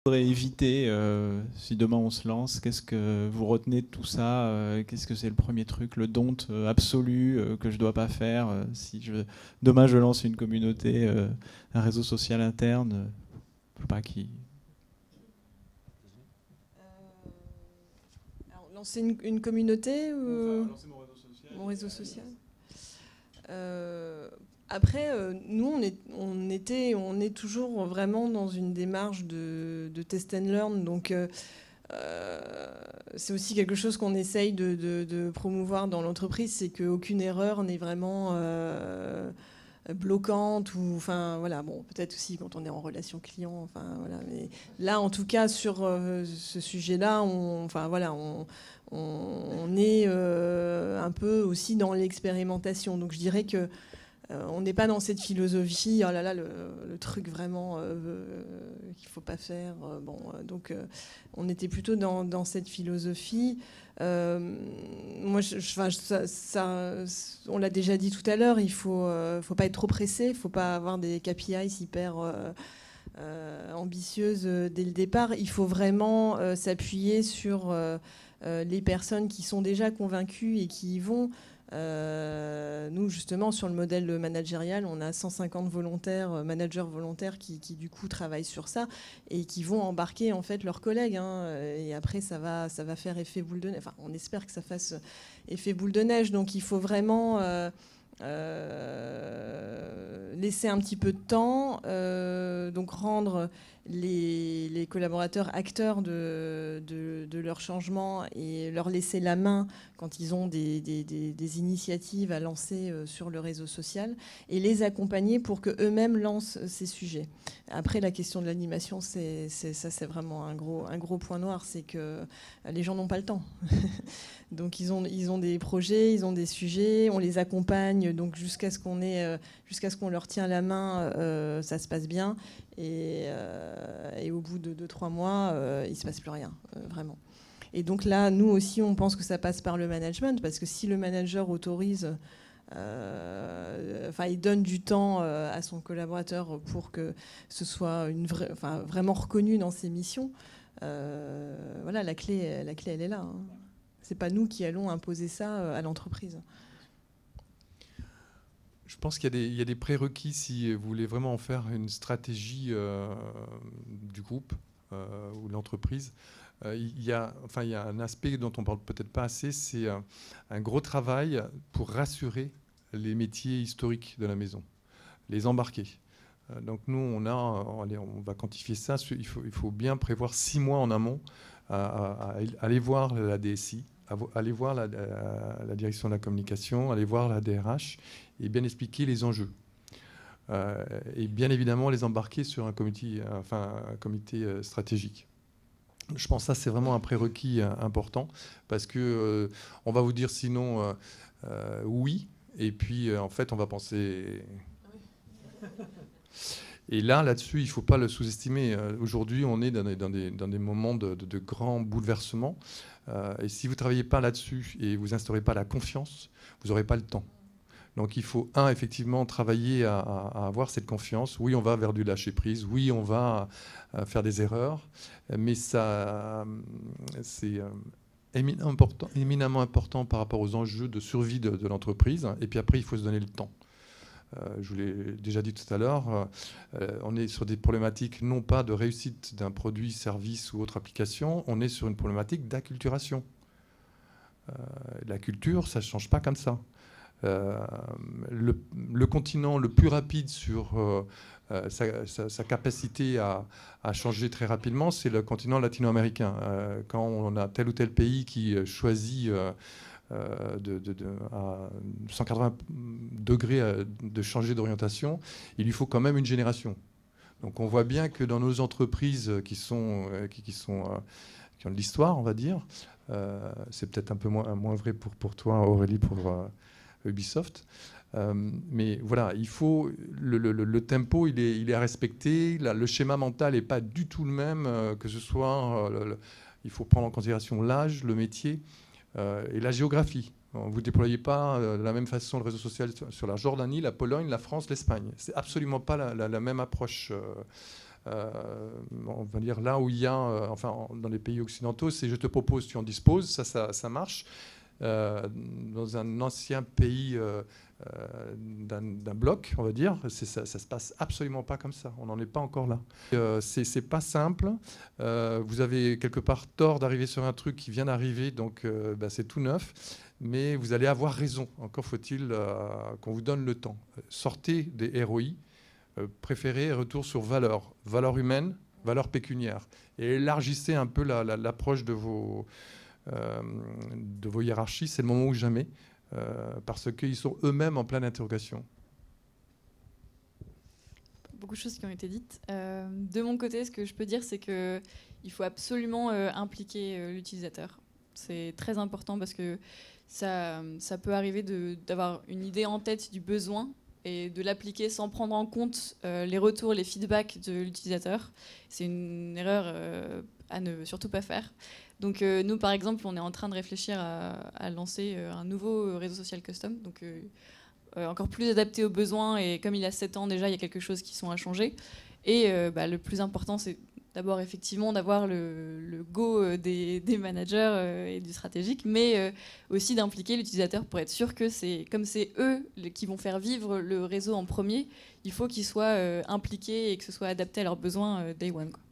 faudrait éviter si demain on se lance? Qu'est-ce que vous retenez de tout ça? Qu'est-ce que c'est le premier truc, le don't absolu que je dois pas faire si demain je lance une communauté, un réseau social interne, je sais pas qui. Alors, lancer une communauté ou Enfin, lancer mon réseau social. mon réseau social. Après, nous, on est toujours vraiment dans une démarche de test and learn. Donc, c'est aussi quelque chose qu'on essaye de promouvoir dans l'entreprise, c'est qu'aucune erreur n'est vraiment bloquante. Ou, enfin, voilà, bon, peut-être aussi quand on est en relation client. Enfin, voilà, mais là, en tout cas, sur ce sujet-là, enfin, voilà, on est un peu aussi dans l'expérimentation. Donc, je dirais que on n'est pas dans cette philosophie, oh là là, le truc vraiment qu'il ne faut pas faire. Donc, on était plutôt dans cette philosophie. Moi, on l'a déjà dit tout à l'heure, il ne faut pas être trop pressé, il ne faut pas avoir des KPIs hyper ambitieuses dès le départ. Il faut vraiment s'appuyer sur les personnes qui sont déjà convaincues et qui y vont. Nous, justement, sur le modèle managérial, on a 150 volontaires, managers volontaires qui, du coup, travaillent sur ça et qui vont embarquer, en fait, leurs collègues. Et après, ça va faire effet boule de neige. Enfin, on espère que ça fasse effet boule de neige. Donc, il faut vraiment laisser un petit peu de temps, donc rendre les collaborateurs acteurs de leur changement et leur laisser la main quand ils ont des initiatives à lancer sur le réseau social et les accompagner pour qu'eux-mêmes lancent ces sujets. Après, la question de l'animation, c'est vraiment un gros point noir, c'est que les gens n'ont pas le temps. Donc ils ont des projets, ils ont des sujets, on les accompagne donc jusqu'à ce qu'on leur tient la main, ça se passe bien. Et au bout de 2-3 mois, il ne se passe plus rien, vraiment. Et donc là, nous aussi, on pense que ça passe par le management, parce que si le manager autorise, il donne du temps à son collaborateur pour que ce soit vraiment reconnu dans ses missions, voilà, la clé, elle est là. C'est pas nous qui allons imposer ça à l'entreprise. Je pense qu'il y a des prérequis si vous voulez vraiment en faire une stratégie du groupe ou de l'entreprise. Il y a un aspect dont on ne parle peut-être pas assez, c'est un gros travail pour rassurer les métiers historiques de la maison, les embarquer. Donc nous, on va quantifier ça. Il faut bien prévoir 6 mois en amont à aller voir la DSI, aller voir la direction de la communication, aller voir la DRH et bien expliquer les enjeux. Et bien évidemment, les embarquer sur un comité stratégique. Je pense que ça, c'est vraiment un prérequis important parce que on va vous dire sinon oui, et puis en fait, on va penser... Et là-dessus, il ne faut pas le sous-estimer. Aujourd'hui, on est dans des moments de grands bouleversements. Et si vous ne travaillez pas là-dessus et vous n'instaurez pas la confiance, vous n'aurez pas le temps. Donc il faut, effectivement, travailler à avoir cette confiance. Oui, on va vers du lâcher-prise. Oui, on va faire des erreurs. Mais ça, c'est éminemment important par rapport aux enjeux de survie de l'entreprise. Et puis après, il faut se donner le temps. Je vous l'ai déjà dit tout à l'heure, on est sur des problématiques non pas de réussite d'un produit, service ou autre application, on est sur une problématique d'acculturation. La culture, ça ne change pas comme ça. Le continent le plus rapide sur sa capacité à changer très rapidement, c'est le continent latino-américain. Quand on a tel ou tel pays qui choisit à 180 degrés de changer d'orientation, il lui faut quand même une génération. Donc on voit bien que dans nos entreprises qui ont de l'histoire, on va dire, c'est peut-être un peu moins vrai pour toi, Aurélie, pour Ubisoft. Mais voilà, il faut le tempo, il est à respecter. Le schéma mental n'est pas du tout le même, que ce soit... il faut prendre en considération l'âge, le métier et la géographie. Vous ne déployez pas de la même façon le réseau social sur la Jordanie, la Pologne, la France, l'Espagne. C'est absolument pas la même approche on va dire là où il y a, enfin dans les pays occidentaux, c'est je te propose, tu en disposes, ça marche. Dans un ancien pays d'un bloc, on va dire, ça se passe absolument pas comme ça. On n'en est pas encore là. C'est pas simple. Vous avez quelque part tort d'arriver sur un truc qui vient d'arriver, donc c'est tout neuf. Mais vous allez avoir raison. Encore faut-il qu'on vous donne le temps. Sortez des ROI. Préférez retour sur valeur humaine, valeur pécuniaire. Et élargissez un peu l'approche de vos hiérarchies. C'est le moment ou jamais. Parce qu'ils sont eux-mêmes en pleine interrogation. Beaucoup de choses qui ont été dites. De mon côté, ce que je peux dire, c'est qu'il faut absolument impliquer l'utilisateur. C'est très important parce que ça peut arriver d'avoir une idée en tête du besoin et de l'appliquer sans prendre en compte les retours, les feedbacks de l'utilisateur. C'est une erreur à ne surtout pas faire. Donc nous, par exemple, on est en train de réfléchir à lancer un nouveau réseau social custom, donc encore plus adapté aux besoins. Et comme il a 7 ans déjà, il y a quelque chose qui sont à changer. Et le plus important, c'est d'abord effectivement d'avoir le go des managers et du stratégique, mais aussi d'impliquer l'utilisateur pour être sûr que comme c'est eux qui vont faire vivre le réseau en premier, il faut qu'ils soient impliqués et que ce soit adapté à leurs besoins day one, quoi.